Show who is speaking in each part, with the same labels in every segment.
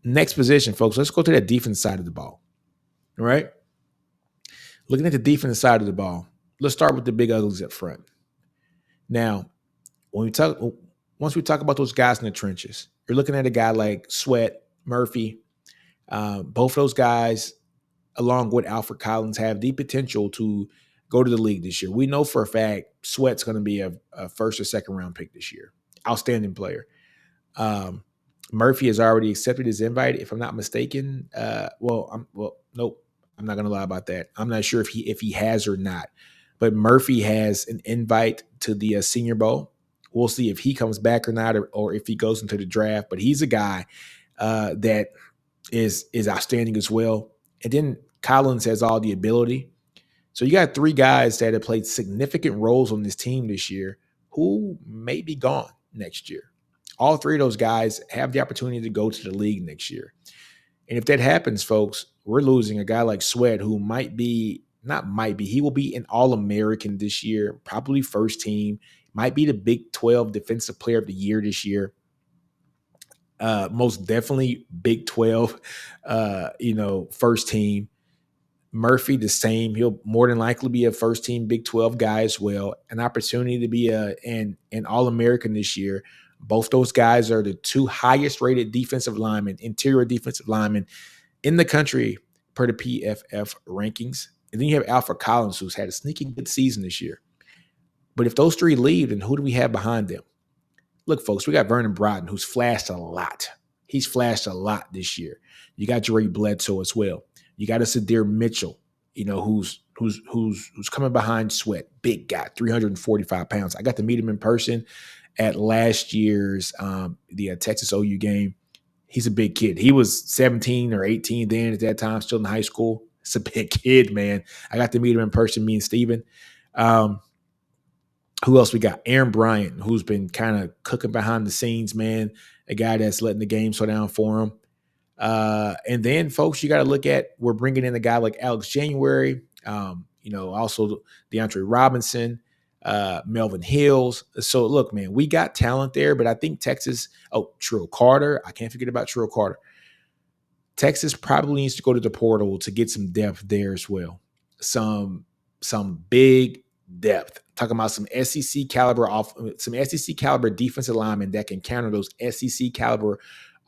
Speaker 1: Next position, folks. Let's go to that defense side of the ball. All right. Looking at the defense side of the ball, let's start with the big uglies up front. Now, when we talk, once we talk about those guys in the trenches, you're looking at a guy like Sweat, Murphy. Both of those guys, along with Alfred Collins, have the potential to go to the league this year. We know for a fact Sweat's going to be a first or second round pick this year. Outstanding player. Um, Murphy has already accepted his invite, if I'm not mistaken. Nope, I'm not gonna lie about that. I'm not sure if he has or not. But Murphy has an invite to the Senior Bowl. We'll see if he comes back or not, or if he goes into the draft. But he's a guy that is outstanding as well. And then Collins has all the ability. So you got three guys that have played significant roles on this team this year who may be gone next year. All three of those guys have the opportunity to go to the league next year. And if that happens, folks, we're losing a guy like Sweat who he will be an All-American this year, probably first team, might be the Big 12 Defensive Player of the Year this year. Most definitely Big 12, first team. Murphy, the same. He'll more than likely be a first team Big 12 guy as well. An opportunity to be an All-American this year. Both those guys are the two highest rated defensive linemen, interior defensive linemen in the country per the PFF rankings. And then you have Alfred Collins, who's had a sneaky good season this year. But if those three leave, then who do we have behind them? Look, folks, we got Vernon Broughton, who's flashed a lot. He's flashed a lot this year. You got Jerry Bledsoe as well. You got a Sadir Mitchell, who's coming behind Sweat. Big guy, 345 pounds. I got to meet him in person at last year's the Texas OU game. He's a big kid. He was 17 or 18 then at that time, still in high school. It's a big kid, man. I got to meet him in person, me and Steven. Who else we got? Aaron Bryant, who's been kind of cooking behind the scenes, man. A guy that's letting the game slow down for him. And then, folks, you got to look at, we're bringing in a guy like Alex January, also DeAndre Robinson, Melvin Hills. So, look, man, we got talent there, but I think Texas, Trill Carter. I can't forget about Trill Carter. Texas probably needs to go to the portal to get some depth there as well. Some big depth. Talking about some SEC caliber defensive linemen that can counter those SEC caliber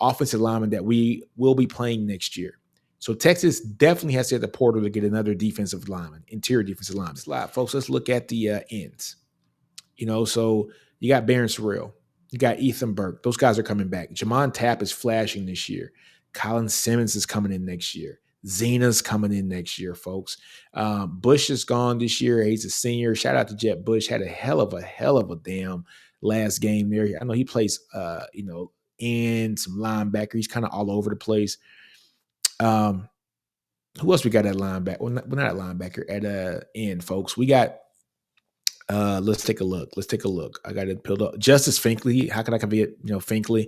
Speaker 1: offensive linemen that we will be playing next year. So Texas definitely has to hit the portal to get another defensive lineman, interior defensive lineman. Folks, let's look at the ends. So you got Barron Sorrell. You got Ethan Burke. Those guys are coming back. Jamon Tapp is flashing this year. Colin Simmons is coming in next year. Zena's coming in next year, folks. Bush is gone this year. He's a senior. Shout out to Jet Bush. Had a hell of a damn last game there. I know he plays, in some linebacker. He's kind of all over the place. Who else we got at linebacker? Well, not at linebacker, at end, folks. We got, let's take a look. I got it peeled up. Justice Finkley. How can I convey it? Finkley.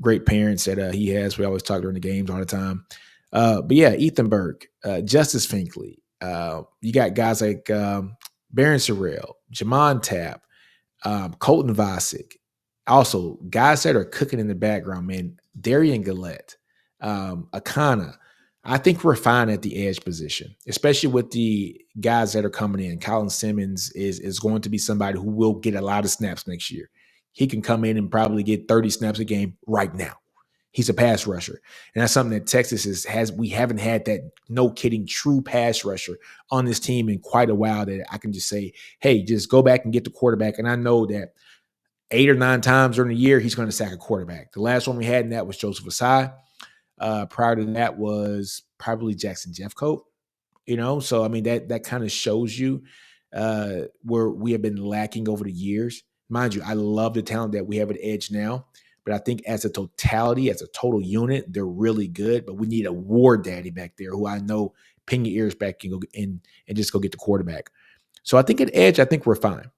Speaker 1: Great parents that he has. We always talk during the games all the time. But yeah, Ethan Burke, Justice Finkley. You got guys like Barron Sorrell, Jamon Tapp, Colton Vasek. Also, guys that are cooking in the background, man. Darian Gillette, Akana. I think we're fine at the edge position, especially with the guys that are coming in. Colin Simmons is going to be somebody who will get a lot of snaps next year. He can come in and probably get 30 snaps a game right now. He's a pass rusher. And that's something that Texas has. We haven't had that, no kidding, true pass rusher on this team in quite a while that I can just say, hey, just go back and get the quarterback. And I know that 8 or 9 times during the year, he's going to sack a quarterback. The last one we had in that was Joseph Asai. Prior to that was probably Jackson Jeffcoat. So I mean that kind of shows you where we have been lacking over the years. Mind you, I love the talent that we have at edge now, but I think as a totality, as a total unit, they're really good. But we need a war daddy back there who I know ping your ears back and go and just go get the quarterback. So I think at edge, I think we're fine.